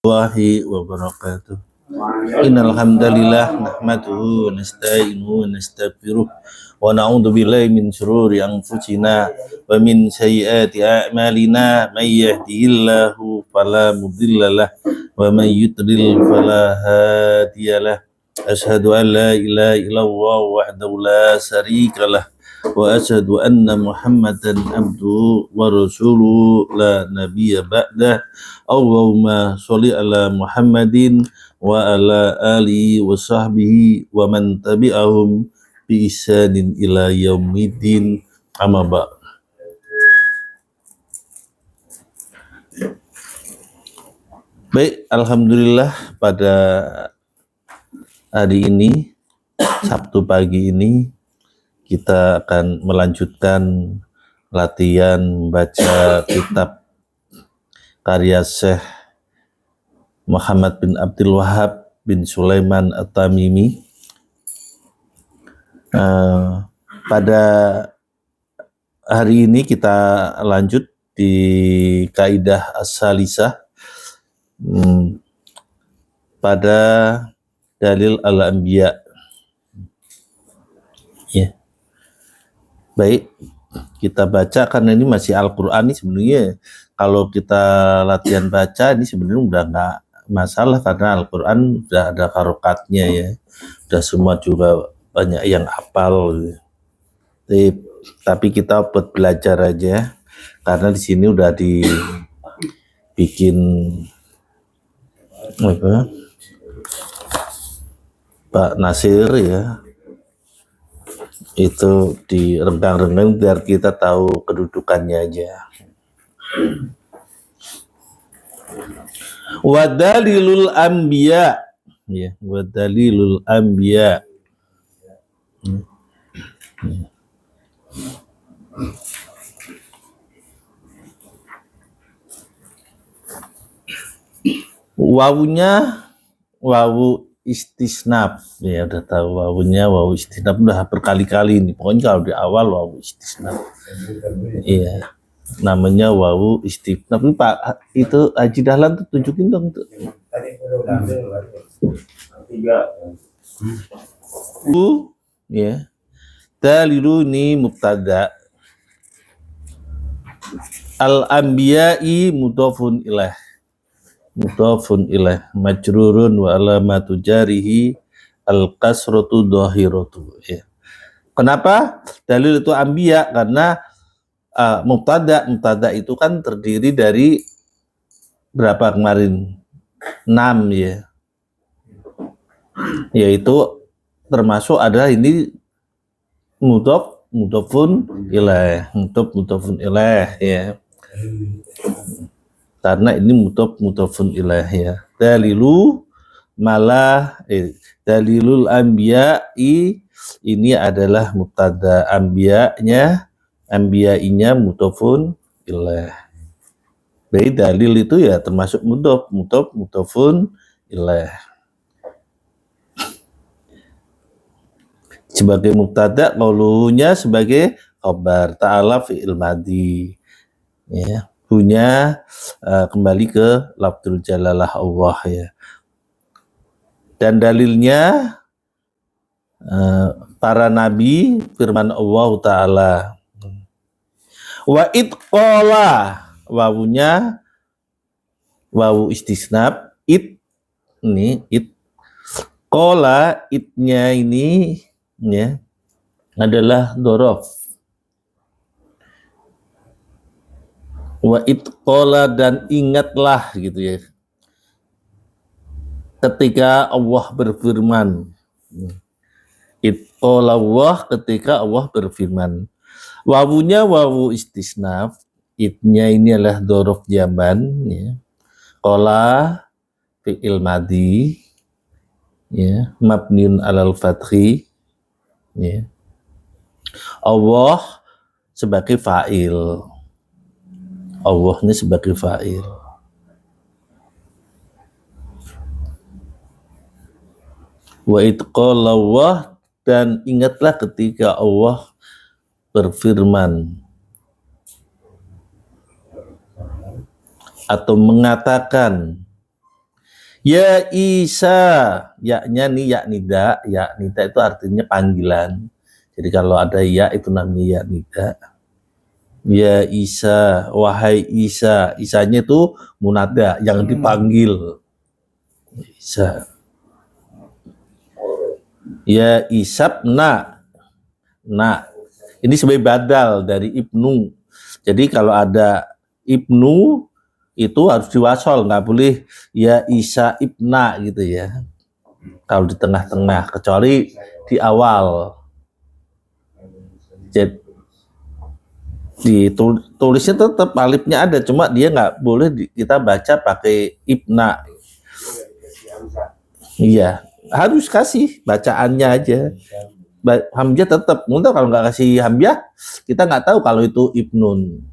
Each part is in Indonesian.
warahmatullahi wabarakatuh. Innal hamdalillah nahmaduhu wa nasta'inuhu wa nastaghfiruh wa na'udzu billahi min shururi anfusina wa min sayyiati a'malina may yahdihillahu fala mudhillalah wa may yudlil fala hadiyalah. Asyhadu an la ilaha illallah wahdahu la syarikalah wa asyhadu anna Muhammadan abduhu wa rasuluhu la nabiyya ba'dah. Allahumma sholli ala Muhammadin wa ala alihi wa sahbihi wa man tabi'ahum bi ihsanin ila yaumiddin, amma ba'd. Baik, alhamdulillah pada hari ini, Sabtu pagi ini, kita akan melanjutkan latihan baca kitab karya Syekh Muhammad bin Abdul Wahab bin Sulaiman At-Tamimi. Pada hari ini kita lanjut di kaidah as-salisah pada dalil al-anbiya. Ya. Baik, kita baca karena ini masih Al-Qur'an. Ini sebenarnya kalau kita latihan baca ini sebenarnya udah nggak masalah karena Al-Qur'an udah ada harokatnya ya. Udah semua juga banyak yang hafal. Tapi kita buat belajar aja karena di sini udah dibikin apa? Pak Nasir ya, itu direnggang-renggang biar kita tahu kedudukannya aja. Wadalilul anbiya, ya, wadalilul anbiya. Wawunya wawu istisnaf, ya udah tahu wawunya wawu istisnaf, udah berkali-kali ini. Pokoknya kalau di awal wawu istisnaf, iya, namanya wawu istisnaf. Ini Pak itu Haji Dahlan tuh tunjukin dong tuh. Ya, dalilu ini mubtada, al-anbiya'i mudhafun ilaih, mudhafun ilaih majrurun wa alamatu jarihi al-kasratu dhahiratu. Ya. Kenapa dalil itu anbiya? Karena mubtada itu kan terdiri dari berapa kemarin? 6 ya. Yaitu termasuk ada ini mudhafun ilaih, mudhafun ilaih ya. Karena ini mudhafun ilaih ya. Dalilu malah dalilul anbiya'i ini adalah mubtada, anbiya'inya mudhafun ilaih. Jadi dalil itu ya termasuk mudhafun ilaih. Sebagai mubtada, qaulunya sebagai khabar, ta'ala fi'il madhi. Ya, punya kembali ke lafdzul jalalah Allah ya. Dan dalilnya para nabi, firman Allah Ta'ala. Wa itqala, wawunya wawu istisnaf, ini qala, itnya ini ya adalah dhorof. Wa itqala, dan ingatlah gitu ya, ketika Allah berfirman. Itqala Allah, ketika Allah berfirman. Wawunya wawu istisnaf, itnya ini adalah dhorof zaman ya. Qala fi'il madhi ya, mabniun alal fathi ya. Allah sebagai fa'il, Allah ini sebagai fa'il. Wa itqala Allah, dan ingatlah ketika Allah berfirman atau mengatakan Ya Isa, yaknya nih ya nida itu artinya panggilan. Jadi kalau ada ya itu namanya ya nida. Ya Isa, wahai Isa, Isanya itu munada yang dipanggil. Isa. Ya Isabna, nah ini sebagai badal dari ibnu. Jadi kalau ada ibnu itu harus diwasol, nggak boleh ya Isa ibna gitu ya. Kalau di tengah-tengah, kecuali di awal. Jadi tulisnya tetap alifnya ada, cuma dia nggak boleh kita baca pakai ibna. Iya, harus kasih bacaannya aja. Hamzah tetap, mungkin kalau nggak kasih hamzah, kita nggak tahu kalau itu ibnun.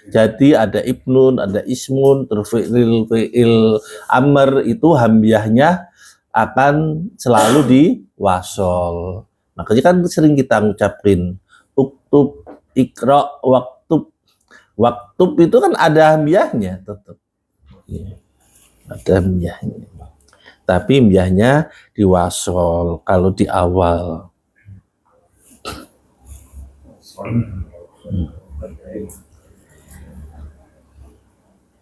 Jadi ada ibnun, ada ismun, terus fi'il amr itu hamzahnya akan selalu diwasol. Makanya kan sering kita ngucapin uktub, ikra, waktub. Waktub itu kan ada hamzahnya tetap. Ya, ada hamzahnya. Tapi hamzahnya diwasol kalau di awal.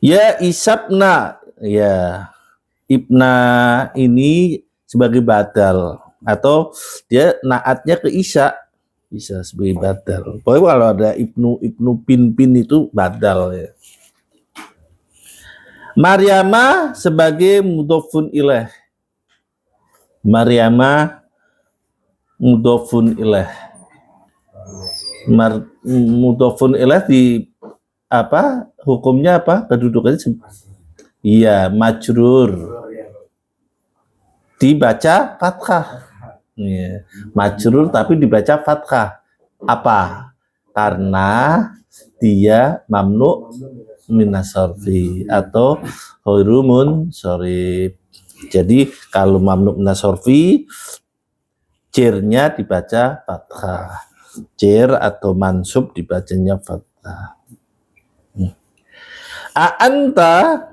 Ya isabna, ya ibna ini sebagai badal atau dia naatnya ke isya bisa sebagai badal. Pokoknya kalau ada ibnu pin itu badal ya. Maryama sebagai mudhofun ilaih. Maryama mudhofun ilaih. Mudhofun ilaih di apa hukumnya apa kedudukannya? Iya, majrur. Dibaca fathah. Iya, majrur tapi dibaca fathah. Apa? Karena dia mamnu minasarfi atau hurumun sorif. Jadi kalau mamnu minasarfi cirnya dibaca fathah. Cir atau mansub dibacanya fathah. A'anta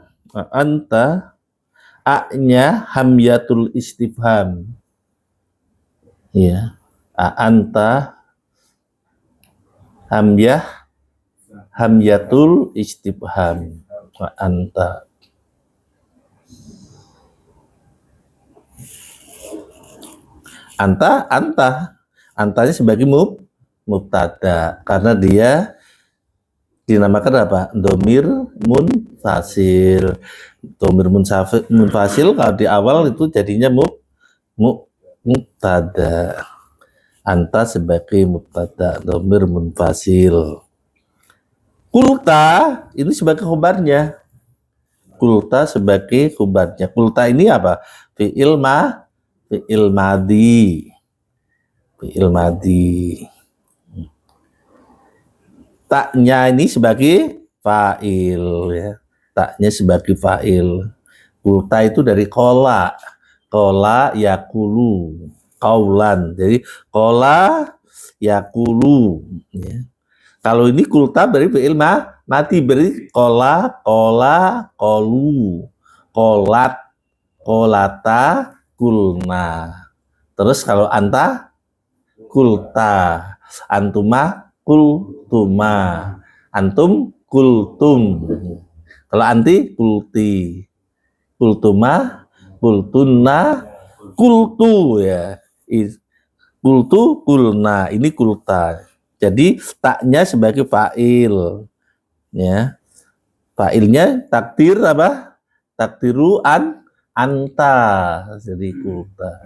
a-nya hamyatul istifham. Ya. A'anta hamyatul istifham. A'anta. Antanya sebagai mubtada karena dia dinamakan apa? Domir munfasil. Domir munfasil kalau di awal itu jadinya mubtada. Anta sebagai mubtada, domir munfasil. Kulta ini sebagai khobarnya. Kulta sebagai khobarnya. Kulta ini apa? Fi'il madi. Fi'il madi. Taknya ini sebagai fa'il ya. Taknya sebagai fa'il. Kulta itu dari kola. Kola yakulu. Kaulan. Jadi kola yakulu. Ya. Kalau ini kulta berarti fi'il mati. Berarti kola, kolu. Kolat, kolata, kulna. Terus kalau anta, kulta. Antuma, kultuma, antum kultum, kalau anti kulti, kultuma, kultunna, kultu ya, kultu, kulna, ini kulta. Jadi taknya sebagai fa'il, ya, fa'ilnya takdir apa? Takdiru anta, jadi kulta,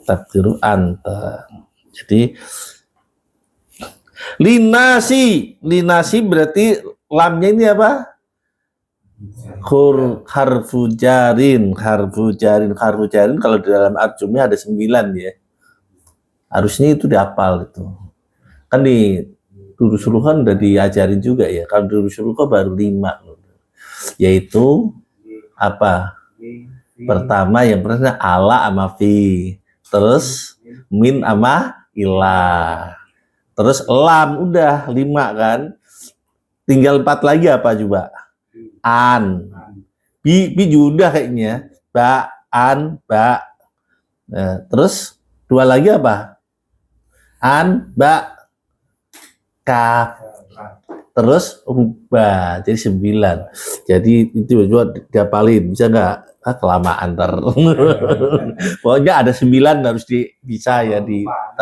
takdiru anta. Jadi linasi berarti lamnya ini apa? Harfu jarin kalau di dalam arjumnya ada 9 ya. Harusnya itu dihafal itu. Kan di Durusuluhan udah diajarin juga ya. Kalau Durusuluhan baru 5. Yaitu apa? Pertama yang pertama ala sama fi. Terus min sama ilah. Terus lam udah 5 kan. Tinggal 4 lagi apa coba? An. Bi judah kayaknya. Ba, an, ba. Nah, terus dua lagi apa? An, ba, ka. Terus rubah, jadi 9. Jadi itu juga diapalin, bisa nggak? Kelamaan ntar. Pokoknya ada 9 harus bisa ya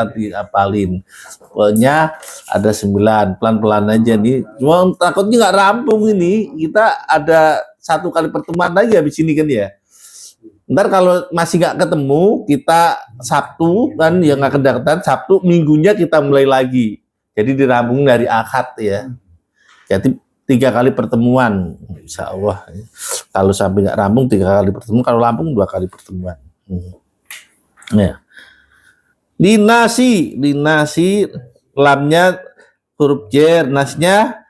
diapalin. Pokoknya ada 9, pelan-pelan aja nih. Cuma takutnya nggak rampung ini. Kita ada 1 kali pertemuan lagi habis ini kan ya. Ntar kalau masih nggak ketemu, kita Sabtu kan yang nggak kedekatan, Sabtu minggunya kita mulai lagi. Jadi dirambung dari Ahad ya. Jadi 3 kali pertemuan, insya Allah. Kalau sampai nggak rampung 3 kali pertemuan, kalau rampung 2 kali pertemuan. Ya. Linasi, lamnya huruf jer, nasnya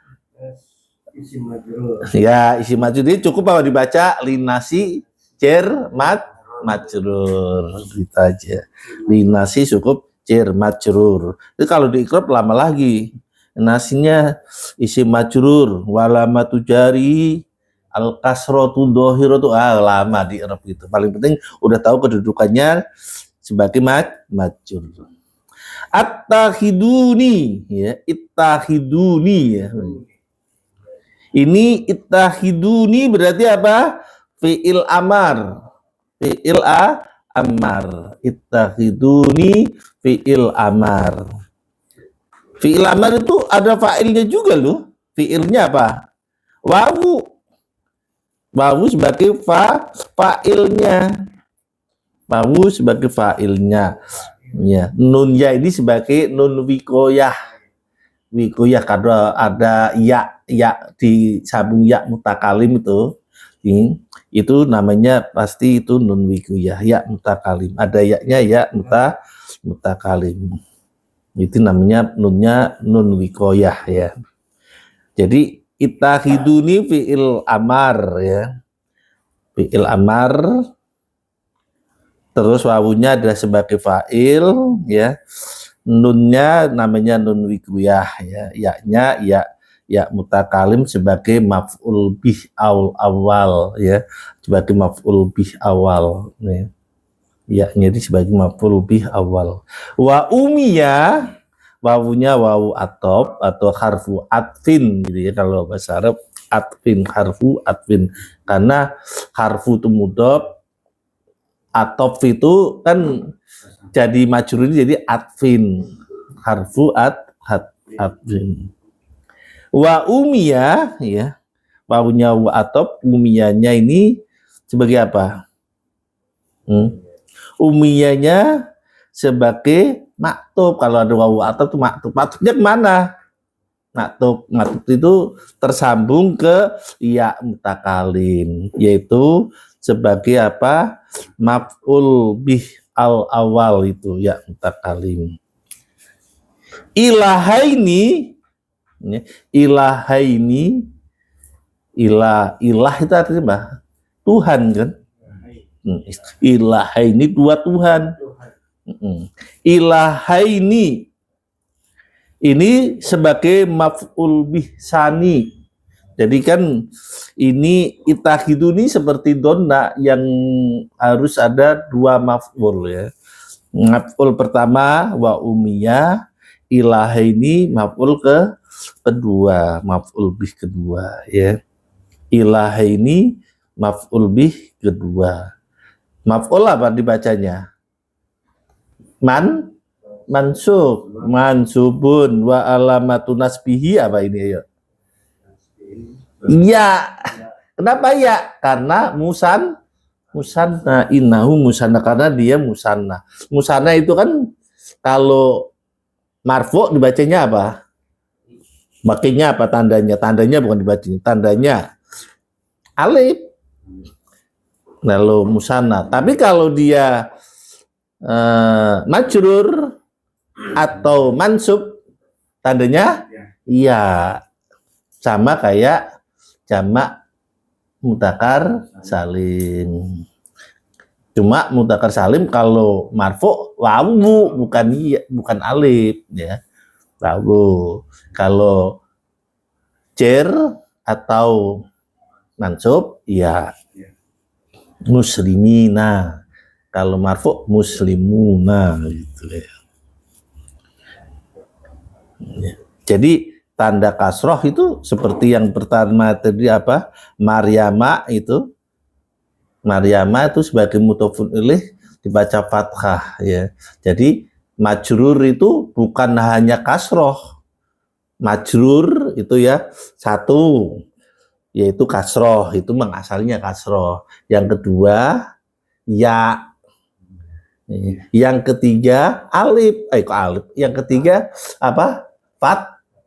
Isim majrur. ya isim majrur. Jadi cukup apa dibaca linasi jer majrur gitu aja. Linasi cukup jer majrur. Itu kalau diikrab lama lagi. Nasinya isim majrur walamatu jari al kasratu dhahiratu lama di Arab gitu. Paling penting udah tahu kedudukannya sebagai majrur. At-takhiduni ya, ittahiduni ya. Ini ittahiduni berarti apa? Fi'il amar. Fi'il amar. Ittahiduni fi'il amar. Fi'il amar itu ada fa'ilnya juga loh. Fi'ilnya apa? Wawu. Wawu sebagai fa'ilnya. Wawu sebagai fa'ilnya. Ya, nun ya ini sebagai nun wikoyah. Wikoyah karena ada ya disambung ya mutakalim itu namanya pasti itu nun wikoyah, ya mutakalim. Ada yaknya ya mutakalim. Itu namanya nunnya nun wikoyah ya. Jadi ittahiduni fi'il amar ya. Fi'il amar, terus wawunya adalah sebagai fa'il ya. Nunnya namanya nun wikoyah ya. Yaknya ya mutakalim sebagai maf'ul bih awal ya. Sebagai maf'ul bih awal ya. Yaknya itu sebagai maf'ul bih awal. Wa umiyah, wawunya wawu atop atau harfu atfin gitu ya kalau bahasa Arab. Atfin, harfu atfin, karena harfu itu mudhof, atop itu kan jadi majrur jadi atfin, harfu atfin. Wa umiyah ya, wawunya wa atop, umiyahnya ini sebagai apa? Umiyahnya sebagai maktub. Kalau ada wawu atop itu maktub. Maktubnya kemana? Maktub itu tersambung ke ya mutakalim, yaitu sebagai apa? Maf'ul bih awal itu ya mutakalim. Ilahaini, ilah itu artinya apa? Tuhan kan? Ilahaini 2 Tuhan. Ilahaini ini sebagai maf'ul bih sani. Jadi kan ini ittahiduni seperti donna yang harus ada 2 maf'ul ya. Maf'ul pertama wa umiyah, ilahaini maf'ul kedua, maf'ul bih kedua ya. Ilahaini maf'ul bih kedua. Maf'ul apa dibacanya? Mansubun wa alamatun nasbihi apa ini ya? Iya. Kenapa ya? Karena musanna, innahu musanna, karena dia musanna. Musanna itu kan kalau marfu dibacanya apa? Makanya apa tandanya? Tandanya bukan dibacanya, tandanya alif. Lalu musanna. Tapi kalau dia majrur atau mansub, tandanya iya, sama kayak jamak mutakar salim. Cuma mutakar salim kalau marfu wawu bukan alif ya. Wawu. Kalau jer atau mansub iya muslimina. Kalau marfu muslimuna gitu ya. Jadi tanda kasroh itu seperti yang pertama tadi apa? Maryama itu sebagai mudhofun ilaih dibaca fathah ya. Jadi majrur itu bukan hanya kasroh. Majrur itu ya satu yaitu kasroh, itu asalnya kasroh. Yang kedua ya, yang ketiga alif, yang ketiga apa?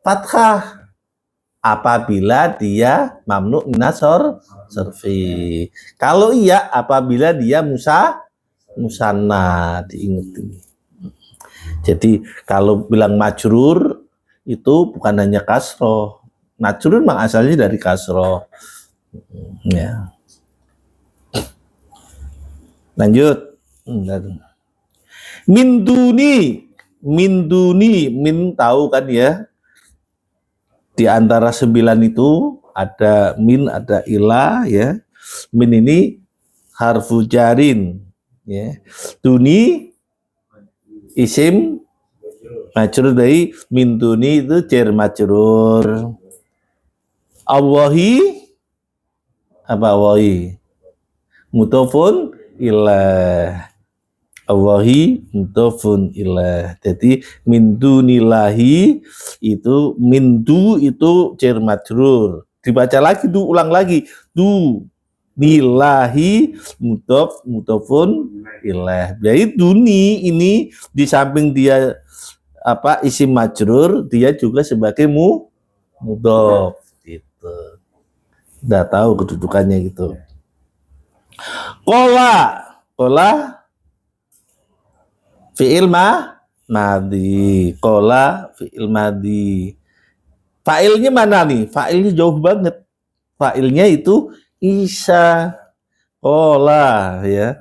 Fathah apabila dia mamnu minas sorfi. Kalau iya apabila dia musanna, diingat ini. Jadi kalau bilang majrur itu bukan hanya kasroh. Majrur memang asalnya dari kasroh. Ya. Lanjut. Min duni, min tahu kan ya? Di antara 9 itu ada min, ada ilah ya. Min ini harfu jarin ya. Duni isim majrur dari min duni itu jar majrur. Allahi apa Allahi? Mudhofun ilah. Allahi mudhofun ilah. Jadi min dunillahi itu min du itu jar majrur. Dibaca lagi ulang lagi. Du nilahi mudhofun ilah. Jadi duni ini di samping dia apa isim majrur, dia juga sebagai mudhof gitu. Udah tahu kedudukannya gitu. Kola fi'il madhi. Kola fi'il madhi. Fa'ilnya mana nih? Fa'ilnya jauh banget. Fa'ilnya itu Isa. Kola ya.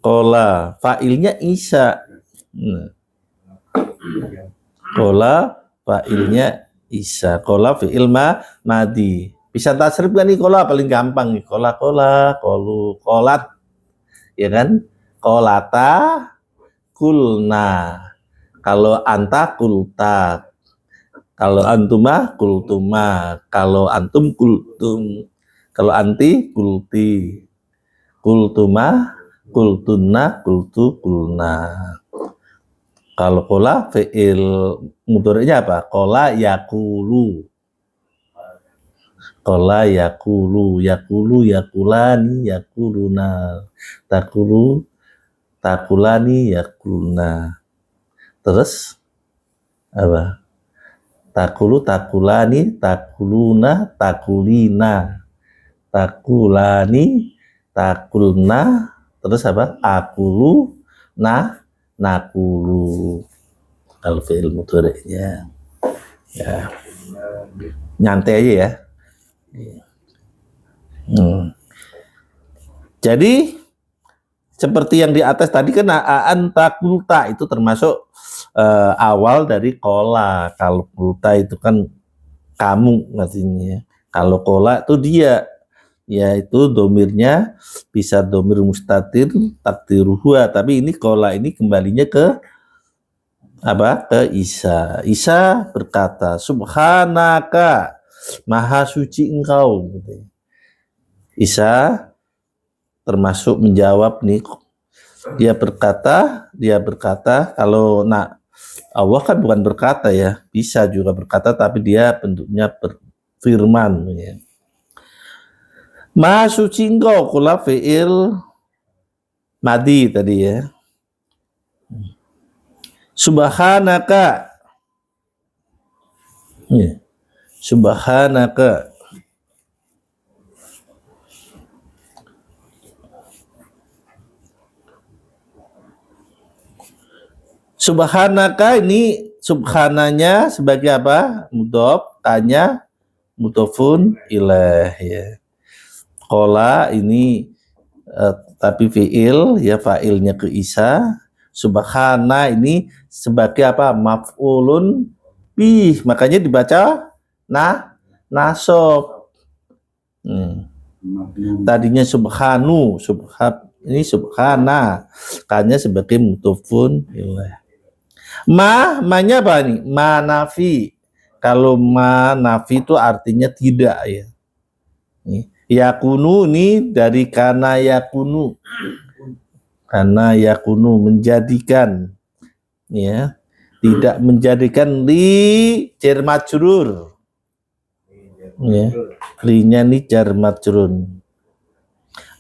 Kola. Fa'ilnya Isa. Kola fa'ilnya Isa. Kola fi'il madhi. Bisa tasrif kan nih kola paling gampang nih. Kola, kolu, kolat. Ya kan? Kolata, kulna. Kalau anta, kulta. Kalau antuma, kultuma. Kalau antum, kultum. Kalau anti, kulti. Kultuma, kultunna, kultu, kulna. Kalau kola, fi'il mudhari'nya apa? Kola yakulu. Kola yakulu, yakulani, yakuluna. Takulu, takulani, yakuluna. Terus apa? Takulu, takulani, takuluna, takulina. Takulani, takulna. Terus apa? Akulu, nakulu. Kalau fi'il mudhari'nya ya nyantai aja ya. Jadi seperti yang di atas tadi kan anta kulta itu termasuk awal dari kola. Kalau kulta itu kan kamu artinya. Kalau kola itu dia, yaitu domirnya bisa domir mustatir takdiruhua, tapi ini kola ini kembalinya ke apa? Ke Isa. Isa berkata, subhanaka, maha suci engkau. Isa termasuk menjawab nih. Dia berkata kalau Allah kan bukan berkata ya, bisa juga berkata tapi dia bentuknya berfirman ya. Maha suci engkau, kula fi'il madi tadi ya. Subhanaka. Ya. Subhanaka. Subhanaka ini subhananya sebagai apa? Mudhof, tanya mudhofun ilaih ya. Kola ini tapi fi'il ya, fa'ilnya ke Isa. Subhana ini sebagai apa? Maf'ulun bih. Makanya dibaca nasob. Tadinya subhanu, ini subhana, kannya sebagai mudhofun ilaih. Ma-nya apa nih? Ma nafi. Kalau ma nafi itu artinya tidak ya. Yakunu ini dari kana yakunu. Kana yakunu menjadikan ya. Tidak menjadikan li jar majrur. Ya. Li-nya ini jar majrur.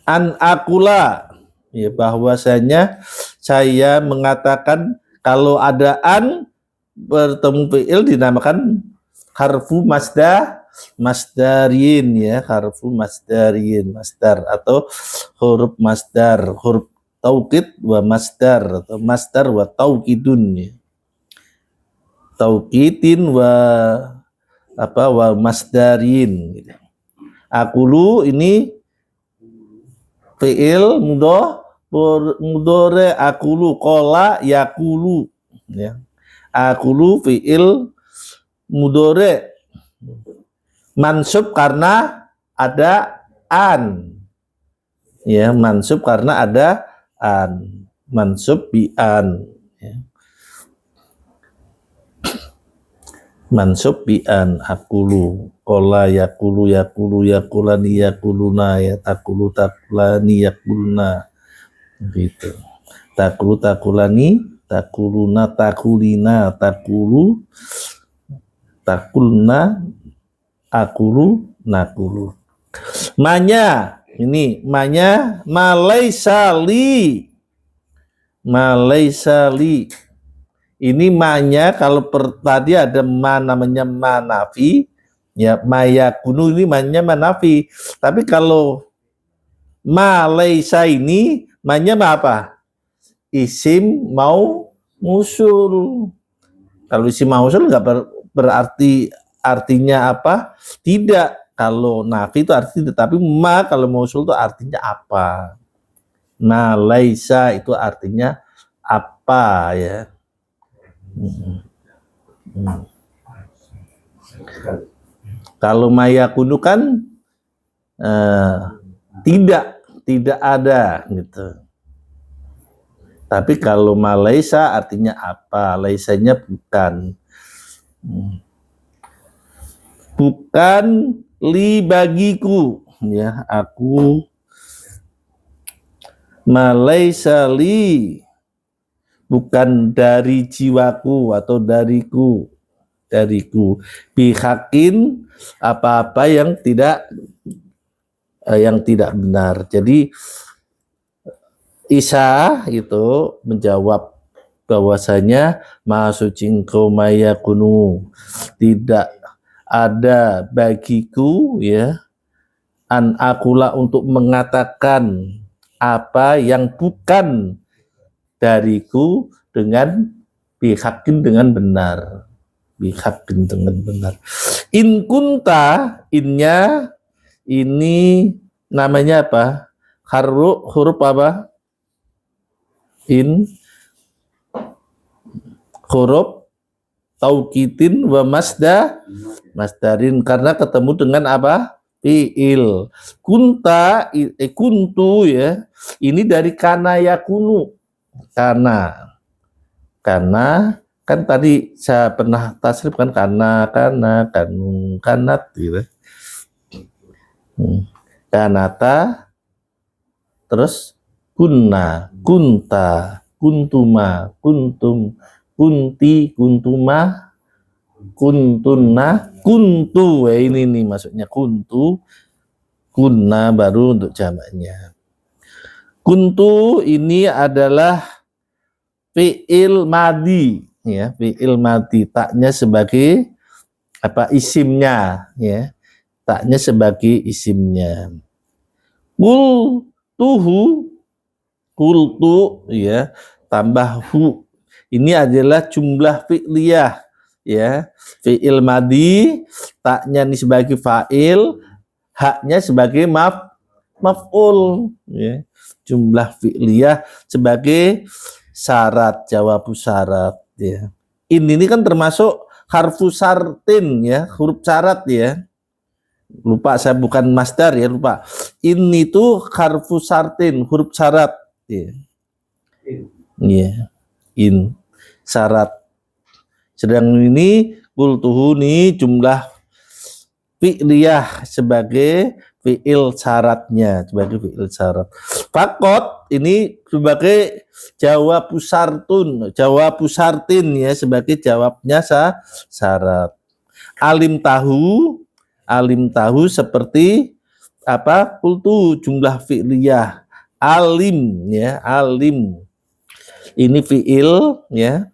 An akula ya, bahwasanya saya mengatakan kalau ada an bertemu fi'il dinamakan harfu masdarin ya, harfu masdarin, masdar atau huruf masdar, huruf taukid wa masdar atau masdar wa taukidun ya. Taukidin wa masdarin gitu. Akulu ini fi'il mudhari akulu, qala yakulu ya. Akulu fi'il mudhari mansub karena ada an ya, mansub karena ada an, mansub bi an ya. Mansub bi an akulu, qala yakulu, yakulu yakulani, yakuluna ya, takulu takulani, yakuluna gitu. Takulu takulani, takuluna takulina, takulu takulna, akulu nakulu. Manya ini manya malaisali, malaisali. Ini manya kalau tadi ada ma namanya manafi ya, mayakunu ini manya manafi. Tapi kalau malaisa ini manya apa? Isim mau musul. Kalau isim mausul nggak berarti artinya apa? Tidak. Kalau nafi itu artinya, tapi ma kalau mausul itu artinya apa? Nah, laisa itu artinya apa ya? Kalau mayakunu kan tidak ada gitu. Tapi kalau malaisa artinya apa? Laisanya bukan. Bukan li bagiku ya, aku malaisa li, bukan dari jiwaku atau dariku bihakin apa-apa yang tidak benar. Jadi Isa itu menjawab bahwasanya masucingko mayakunu, tidak ada bagiku ya an akula untuk mengatakan apa yang bukan dariku dengan bihakin dengan benar, bihakin dengan benar. In kunta, innya ini namanya apa? Huruf apa? In huruf taukidin wa masdarin, karena ketemu dengan apa? Fi'il. Kunta, kuntu ya, ini dari kana yakunu. Karena kan tadi saya pernah tasrif kan, kanat gitu. Kanata terus kunna, kunta, kuntuma, kuntum, kunti, kuntuma, kuntunna, kuntu. Ini nih maksudnya kuntu, kunna baru untuk jamaknya. Kuntu ini adalah fi'il madi ya, fi'il madi, taknya sebagai apa? Isimnya ya. Taknya sebagai isimnya. Kultuhu, kultu ya, tambah hu. Ini adalah jumlah fi'liyah ya. Fi'il madi, taknya ini sebagai fa'il, haknya sebagai maf'ul ya. Jumlah fi'liyah sebagai syarat, jawab syarat ya. Ini kan termasuk harfu syartin ya, huruf syarat ya. Lupa saya bukan masdar ya, lupa. In itu harfu syartin, huruf syarat. Iya. Yeah. In syarat. Sedang ini qultuhu ini jumlah fi'liyah sebagai fi'il syaratnya, sebagai fi'il syarat. Fakot ini sebagai jawabu syartun, jawabu syartin ya, sebagai jawabnya syarat. Alim tahu seperti apa? Qultu jumlah fi'liyah. Alim ya, alim. Ini fi'il ya.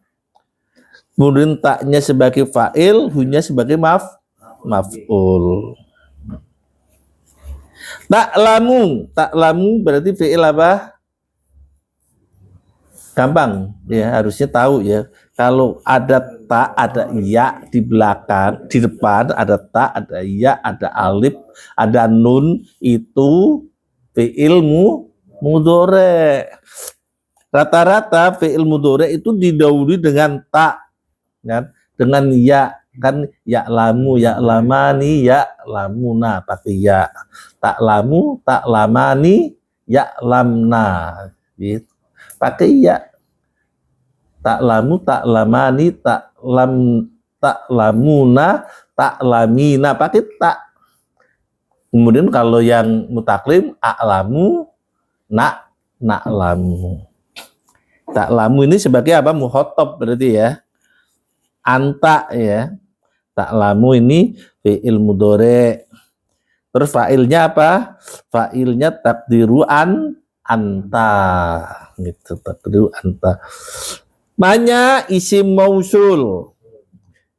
Kemudian taknya sebagai fa'il, hunya sebagai maf'ul. Taklamu berarti fi'il apa? Gampang ya, harusnya tahu ya. Kalau ada ta, ada ya di belakang, di depan ada ta, ada ya, ada alif, ada nun, itu fi'il mudhari'. Rata-rata fi'il mudhari' itu didahului dengan ta, kan? Dengan ya, kan ya lamu, ya lamani, ya lamuna pakai ya. Tak lamu, tak lamani, ya lamna, gitu. Pakai ya. Tak lamu, tak lamani, tak lamuna, tak lamina, pakai tak. Kemudian kalau yang mutaklim, a'lamu, na'lamu. Tak lamu ini sebagai apa? Muhotob berarti ya. Anta ya, tak lamu ini fi'il mudhari'. Terus fa'ilnya apa? Fa'ilnya takdiru anta gitu, takdiru anta. Manya isim mausul,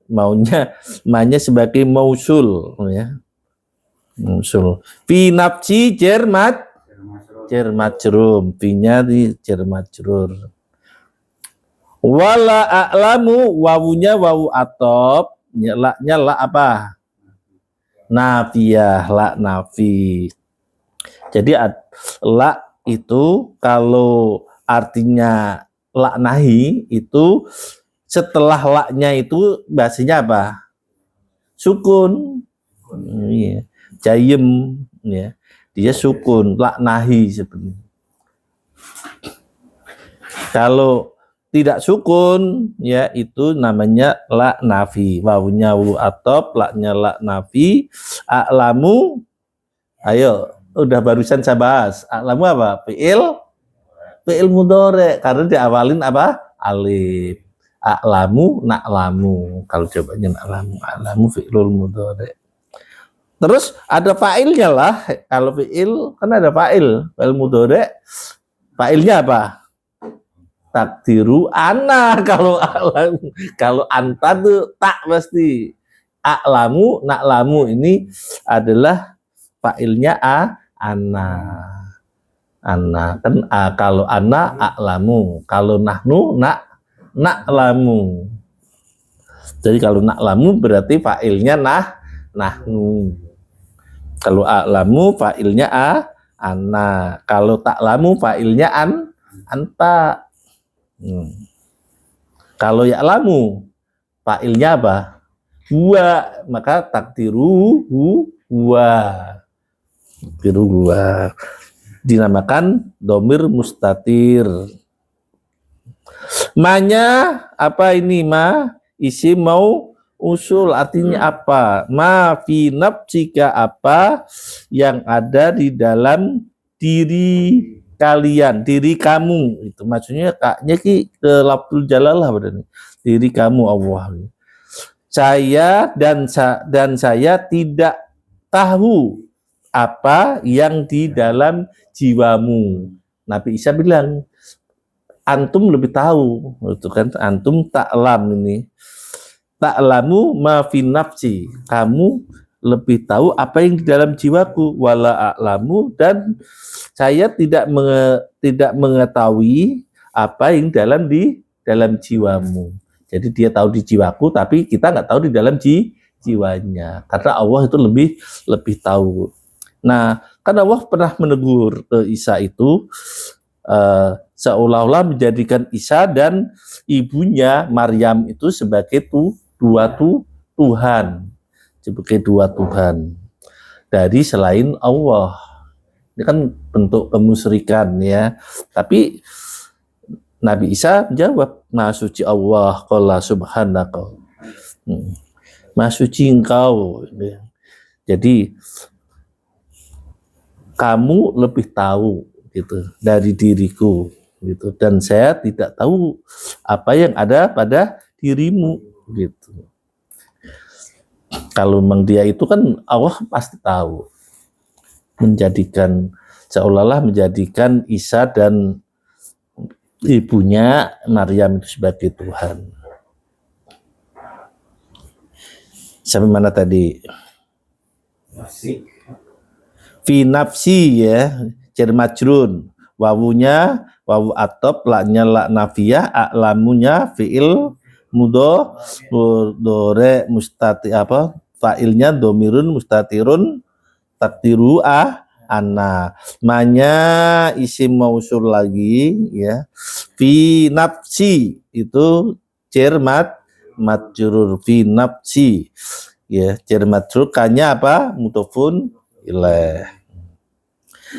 manya sebagai mausul ya, mausul. Fi nafsi jar majrum, fi-nya di jar majrur. Wala a'lamu, wawunya wawu atop, la-nya la apa? Nafiyah, la nafi. Jadi la itu kalau artinya la nahi itu setelah la-nya itu bahasanya apa? Sukun. Iya. Jayem ya. Dia sukun, la nahi sebenarnya. Kalau tidak sukun ya itu namanya la nafi, wawunya wu atop, la-nya la nafi. A'lamu, ayo udah barusan saya bahas, a'lamu apa? Fi'il mudhari', karena diawalin apa? Alif. A'lamu, na'lamu. Kalau jawabannya a'lamu fi'il mudhari'. Terus ada fa'ilnya lah. Kalau fi'il kan ada fa'il mudhari'. Fa'ilnya apa? Takdiru ana. Kalau anta tuh tak pasti. A'lamu, na'lamu ini adalah fa'ilnya ana. Ana kan kalau ana a'lamu, kalau nahnu na'lamu. Jadi kalau na'lamu berarti fa'ilnya nahnu. Kalau a'lamu fa'ilnya ana. Kalau ta'lamu fa'ilnya anta. Kalau ya'lamu fa'ilnya apa? Huwa, maka takdiru huwa. Takdiru huwa. Dinamakan domir mustatir. Manya apa ini ma? Isim mau usul, artinya apa? Ma fi nafsika, apa yang ada di dalam diri kalian, diri kamu. Itu maksudnya kaknya ki ke lafzul jalalah berarti. Diri kamu Allah. Saya dan saya tidak tahu apa yang di dalam jiwamu. Nabi Isa bilang, antum lebih tahu, itu kan antum ta'lam ini. Ta'lamu ma fi nafsi, kamu lebih tahu apa yang di dalam jiwaku. Wala a'lamu, dan saya tidak mengetahui apa yang di dalam jiwamu. Jadi dia tahu di jiwaku, tapi kita nggak tahu di dalam jiwanya. Karena Allah itu lebih tahu. Nah, kan Allah pernah menegur Isa itu seolah-olah menjadikan Isa dan ibunya Maryam itu sebagai dua Tuhan, sebagai dua Tuhan. dari selain Allah. Ini kan bentuk kemusyrikan ya. Tapi Nabi Isa menjawab, Maha suci Allah, qala subhanaka. Maha suci engkau. Jadi kamu lebih tahu gitu dari diriku gitu, dan saya tidak tahu apa yang ada pada dirimu gitu. Kalau memang dia itu kan Allah pasti tahu, menjadikan seolah-olah menjadikan Isa dan ibunya Maryam itu sebagai Tuhan. Sampai mana tadi? Nafsi. Fi nafsi ya, jar majrun. Wawunya wawu atop, laknya lak nafiyah, aklamunya fiil mudore mustati apa? Fa'ilnya domirun mustatirun takdiru ana. Manya isim mausul lagi ya. Fi nafsi itu jar majrur fi nafsi ya, jar majrur kanya apa? Mudhofun ilaih.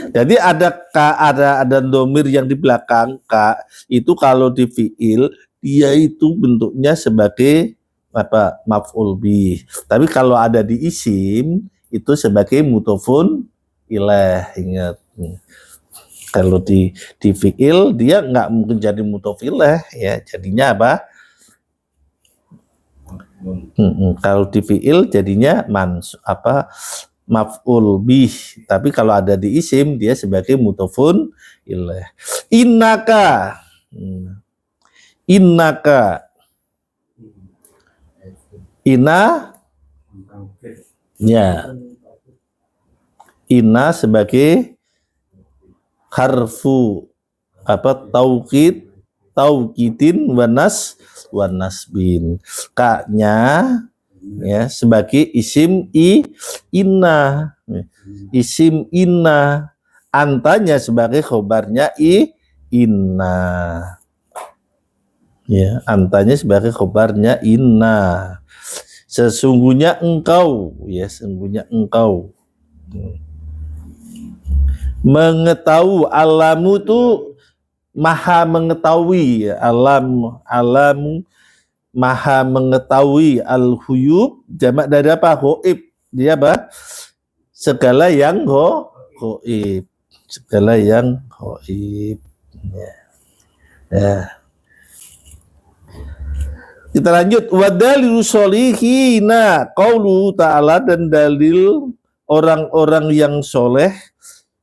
Jadi ada domir yang di belakang ka, itu kalau di fiil dia itu bentuknya sebagai apa? Maf'ul bih. Tapi kalau ada di isim itu sebagai mudhofun ilaih. Ingat. Kalau di fiil dia nggak mungkin jadi mudhof ilaih ya, jadinya apa? Kalau di fiil jadinya maf'ul bih, tapi kalau ada di isim dia sebagai mudhofun ilaih. Innaka ya, inna sebagai harfu apa? Taukidin wanasbin. Ka-nya ya sebagai isim inna, isim inna. Antanya sebagai khobarnya inna ya, antanya sebagai khobarnya inna. Sesungguhnya engkau ya, sesungguhnya engkau. Mengetahui, alamu itu maha mengetahui ya. Alamu maha mengetahui, al-huyub jamak dari apa? Ghaib. Dia apa? Segala yang ghaib. Segala yang ghaib. Ya. Kita lanjut. Wa dalilu sholihina qaulu ta'ala, dan dalil orang-orang yang soleh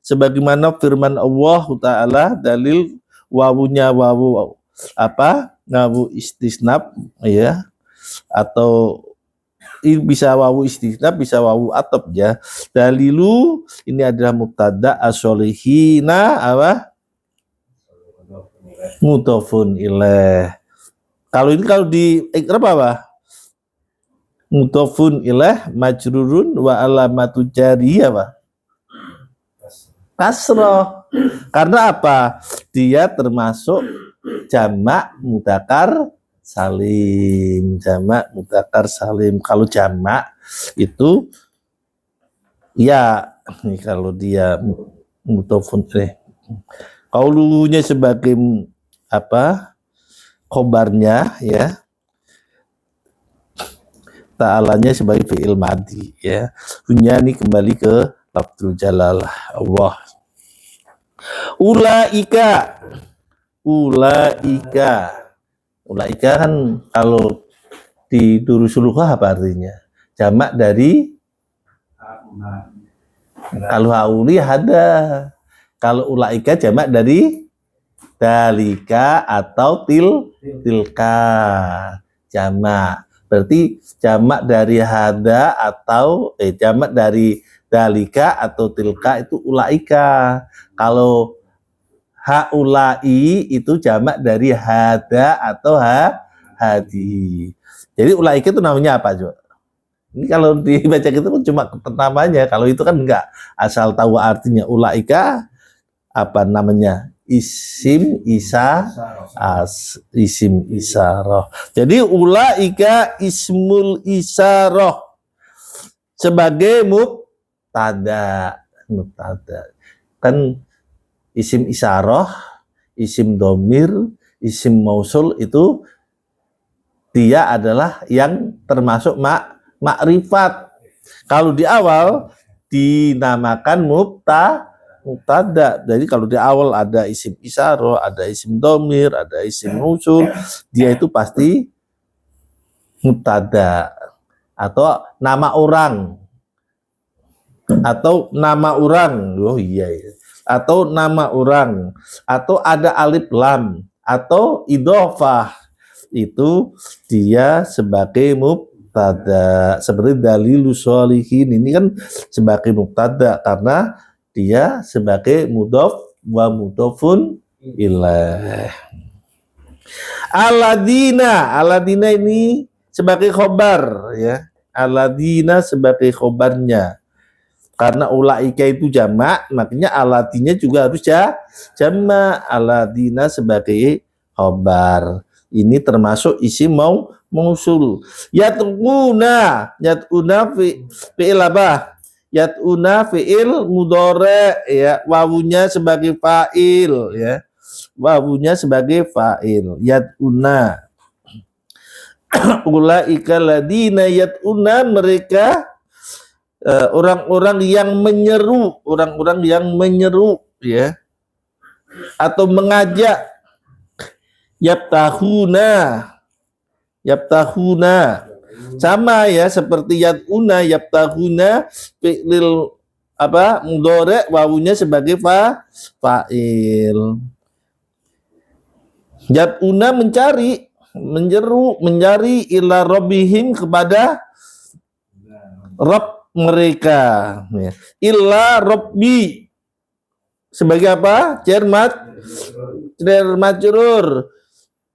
sebagaimana firman Allah Ta'ala, dalil wawunya wawu apa? Wawu istisnab ya, atau bisa wawu istisnab, bisa wawu atop ya. Dalilu ini adalah mubtada, as-sholihina apa? Mudhofun ilaih. Kalau ini kalau di ikrab apa? Mudhofun ilaih majrurun wa alamatu jariyah apa? Kasroh. Karena apa? Dia termasuk jamak mudzakkar salim. Jamak mudzakkar salim. Kalau jamak itu ya, nih kalau dia mudhofun ilaih, qaulunya sebagai apa? Khobarnya ya, ta'alanya sebagai fi'il madhi ya. Punya ini kembali ke lafzul jalalah Allah. Ulaika kan kalau di durusuluhah apa artinya? Jamak dari, kalau hauli ada, kalau ulaika jamak dari dalika atau tilka jamak. Berarti jamak dari hada atau jamak dari dalika atau tilka itu ulaika. Kalau haulai itu jamak dari hada atau hadi. Jadi ulaika itu namanya apa coba? Ini kalau dibaca gitu cuma namanya, kalau itu kan enggak, asal tahu artinya. Ulaika apa namanya? Isim isaroh. Jadi ulaika ismul isaroh sebagai mubtada. Kan isim isyarah, isim domir, isim mausul itu dia adalah yang termasuk makrifat. Kalau di awal dinamakan mubtada. Jadi kalau di awal ada isim isyarah, ada isim domir, ada isim mausul, dia itu pasti mubtada atau nama orang. Atau nama orang, atau nama orang, atau ada alif lam, atau idhofah, itu dia sebagai mubtada. Seperti dalilus sholihin ini kan sebagai mubtada karena dia sebagai mudhof wa mudhofun ilaih. Aladina ini sebagai khobar, ya. Aladina sebagai khobarnya. Karena ulaika itu jamak, makanya aladinya juga harus jamak. Aladina sebagai khobar. Ini termasuk isim mausul. Yat'una fi'il apa? Yat'una fi'il mudhari, ya. Wawunya sebagai fa'il, ya. Wawunya sebagai fa'il. Yat'una. Ulaika ladina yat'una, mereka orang-orang yang menyeru, ya, atau mengajak. Yabtahuna sama, ya, seperti yat'una, yabtahuna fi'lil apa mudhari, wawunya sebagai fa'il. Yat'una mencari ila rabbihim, kepada Rabb mereka, ya. Illa Rabbi sebagai apa? Jar majrur.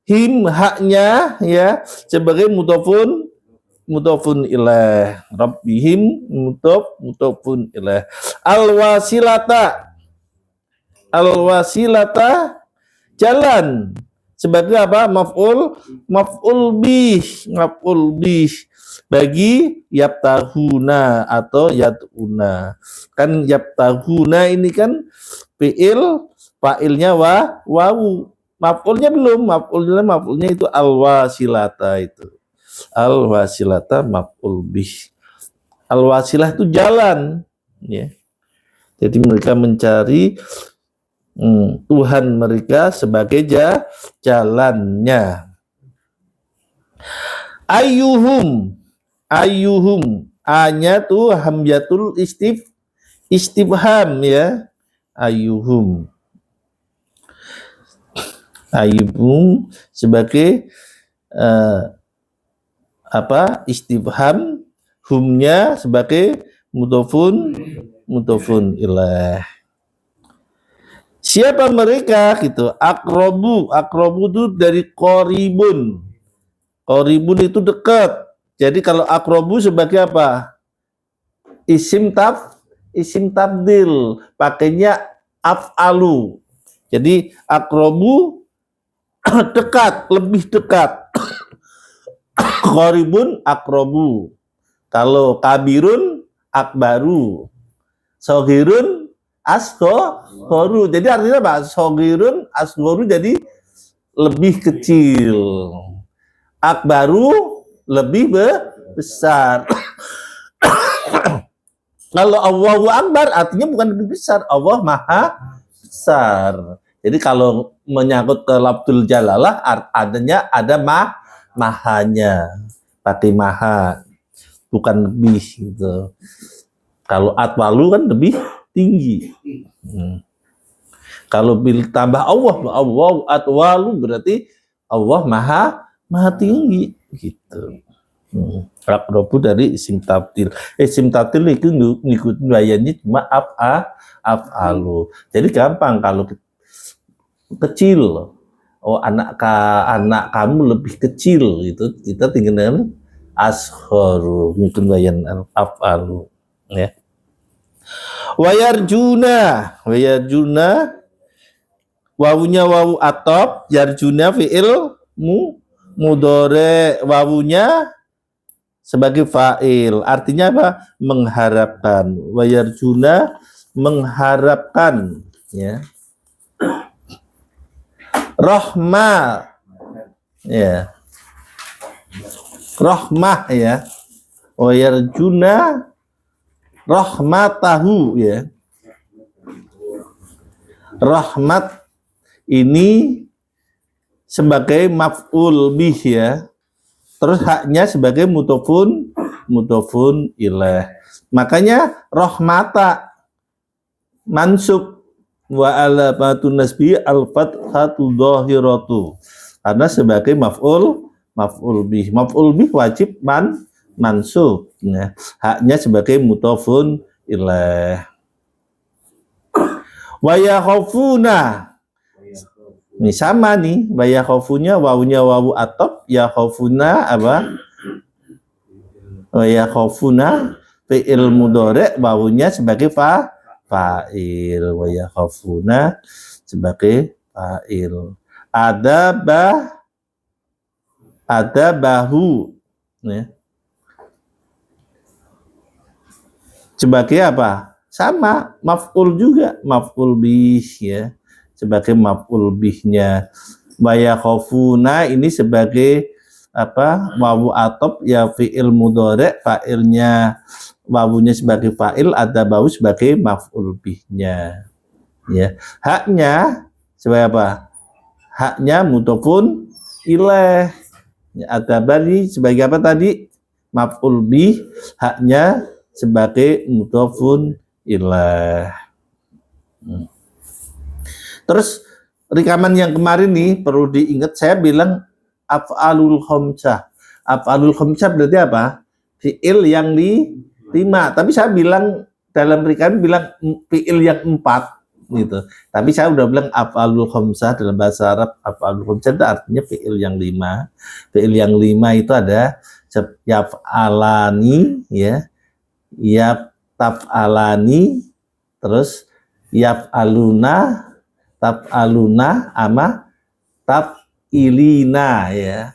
Him haknya, ya, sebagai mudhofun ilaih. Rabbihim mudhofun ilaih. Alwasilata jalan sebagai apa? Maf'ul bih bagi yabtahuna atau yat'una. Kan yabtahuna ini kan fi'il, fa'ilnya wawu. Maf'ulnya belum, maf'ulnya itu alwasilata itu. Alwasilata maf'ul bih. Alwasilah itu jalan, ya. Jadi mereka mencari Tuhan mereka sebagai jalannya. Ayyuhum, A-nya tuh hamzatul istifham, ya. Ayyuhum sebagai istifham, humnya sebagai mudhofun ilaih. Siapa mereka gitu? Aqrabu itu dari qaribun itu dekat. Jadi kalau aqrabu sebagai apa? Isim tabdil, pakainya af'alu. Jadi aqrabu dekat, lebih dekat. Qaribun aqrabu. Kalau kabirun akbaru. Soghirun asghoru. Jadi artinya apa? Soghirun asghoru, jadi lebih kecil. Akbaru lebih besar. Kalau Allahu Akbar artinya bukan lebih besar, Allah Maha besar. Jadi kalau menyangkut ke lafzul jalalah adanya ada mahanya, pakai maha, bukan lebih gitu. Kalau atwalu kan lebih tinggi. Kalau tambah Allah atwalu berarti Allah maha tinggi gitu. Aqrabu dari isim tabdil. Isim tabdil itu ngikut bayannya cuma af'alu. Jadi gampang kalau kecil. Oh, anak kamu lebih kecil gitu. Kita tinggal dengan asgharu, ngikut bayan af'alu, ya. Wayarjuna wawunya wawu atop, yarjuna fi'il mudhari, wawunya sebagai fa'il. Artinya apa? Mengharapkan. Wa yarjuna mengharapkan, ya. Rahmah, ya. Rahmah, ya. Wa yarjuna rahmatahu, ya. Rahmat ini sebagai maf'ul bih, ya. Terus haknya sebagai mudhofun ilaih. Makanya rahmata mansub wa alamatun nasbi al-fathatu dhahiratu. Karena sebagai maf'ul bih. Maf'ul bih wajib mansub, ya. Haknya sebagai mudhofun ilaih. Wa yakhafuna. Ini sama nih, wa yakhafunya wawunya wawu atop, yakhafuna apa? Wa yakhafuna fi'il mudhari' wawunya sebagai fa'il, wa yakhafuna sebagai fa'il. Adabahu, ya. Sebagai apa? Sama, maf'ul juga, maf'ul bih, ya, sebagai maf'ul bihnya. Wa yakhafuna ini sebagai apa? Wawu atop, ya, fi'il mudhari', fa'ilnya wawunya sebagai fa'il, adabahu sebagai maf'ul bihnya, ya. Haknya sebagai apa? Haknya mudhofun ilaih. Ya, adabani sebagai apa tadi? Maf'ul bih, haknya sebagai mudhofun ilaih. Terus rekaman yang kemarin nih perlu diingat, saya bilang af'alul khamsah. Af'alul khamsah berarti apa? Fi'il yang lima. Tapi saya bilang dalam rekaman bilang fi'il yang 4 gitu. Tapi saya udah bilang af'alul khamsah dalam bahasa Arab. Af'alul khamsah itu artinya fi'il yang 5. Fi'il yang 5 itu ada yaf'alani, ya. Taf'alani, terus yaf'aluna, taf'aluna, ama taf'ilina, ya.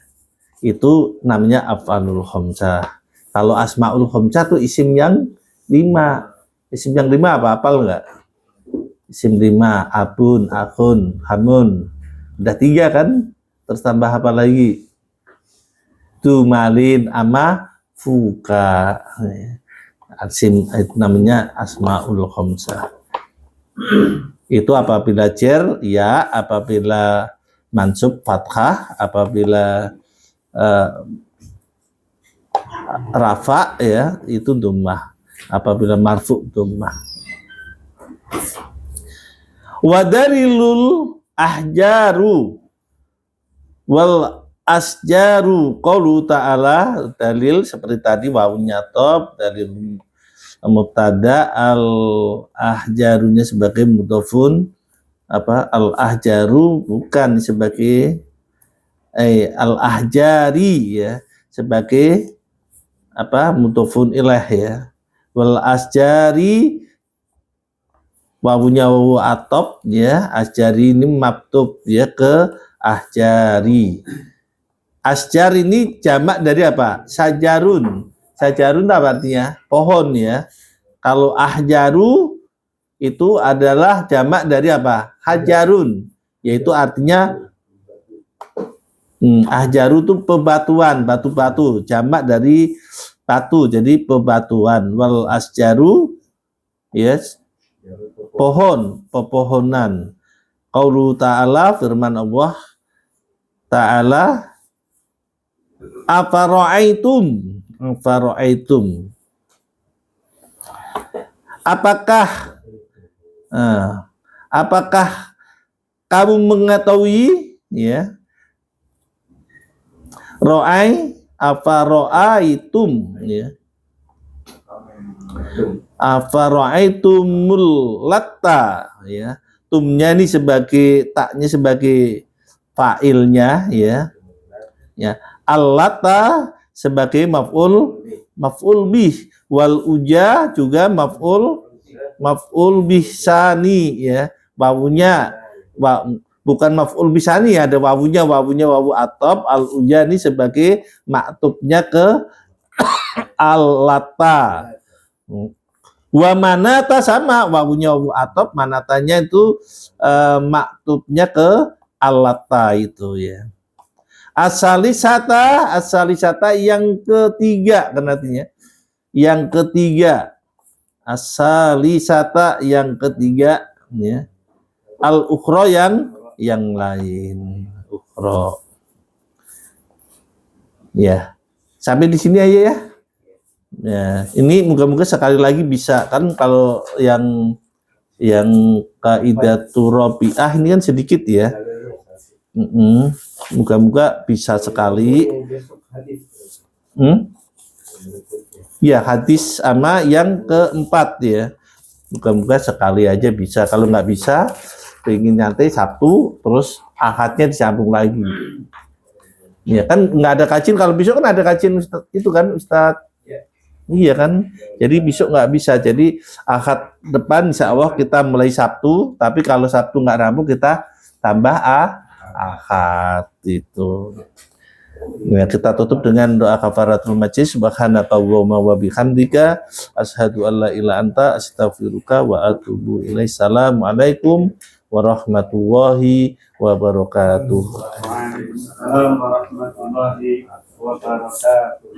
Itu namanya af'alul khamsah. Kalau asmaul khamsah itu isim yang 5. Isim yang 5 apa? Hafal enggak? Isim 5, abun, akhun, hamun. Udah 3 kan? Terus tambah apa lagi? Tumalin, ama fuka. Isim itu namanya asmaul khamsah. Itu apabila jar, ya, apabila mansub fathah, apabila rafa, ya, itu dhammah. Apabila marfu dhammah. Wa dalilul ahjaru wal asjaru qaulu ta'ala, dalil seperti tadi wawunya top, dalil mubtada, al ahjarunya sebagai mudhofun, apa, al ahjaru bukan sebagai al ahjari, ya, sebagai apa, mudhofun ilaih, ya. Wal asjari wawunya wawu atop, ya, asjari ini maktub, ya, ke ahjari. Asjar ini jamak dari apa? Sajarun. Sajarun apa artinya? Pohon, ya. Kalau ahjaru itu adalah jamak dari apa? Hajarun, yaitu artinya ahjaru itu pebatuan, batu-batu, jamak dari batu, jadi pebatuan. Wal asjaru, yes, pohon, pepohonan. Qaulu ta'ala, firman Allah Ta'ala, afara'aitum, apakah kamu mengetahui, ya, ro'ai, afara'aitum, ya, afara'aitumul latta, ya, tumnya ini sebagai, taknya sebagai fa'ilnya, ya, ya, al-lata sebagai maf'ul bih, wal uja juga maf'ul bih sani, ya, wawunya bukan maf'ul bih sani, ada wawunya wawu atop, al uja ini sebagai maktubnya ke Al-Lata. Wa manata sama wawunya wawu atop, manatanya itu maktubnya ke Al-Lata itu ya. Asalisata yang ketiga kan artinya. Yang ketiga. Asalisata yang ketiga ya. Al-ukhra yang lain. Ukhra. Ya. Sampai di sini aja ya. Ya, ini moga-moga sekali lagi bisa kan kalau yang kaidatul rabi'ah ini kan sedikit ya. Moga-moga bisa sekali. Ya, hadis sama yang keempat ya. Moga-moga sekali aja bisa. Kalau nggak bisa, pengen nyantai Sabtu, terus Ahadnya disambung lagi. Ya kan nggak ada kajian. Kalau besok kan ada kajian itu kan Ustadz. Iya kan, jadi besok nggak bisa. Jadi Ahad depan insya Allah kita mulai Sabtu. Tapi kalau Sabtu nggak rampung kita tambah Ahad itu. Ya, kita tutup dengan doa kafaratul majlis. Subhanakallahumma wa bihamdika asyhadu an la ilaha anta astaghfiruka wa atubu ilaik. Assalamualaikum warahmatullahi wabarakatuh. Waalaikumsalam warahmatullahi wabarakatuh.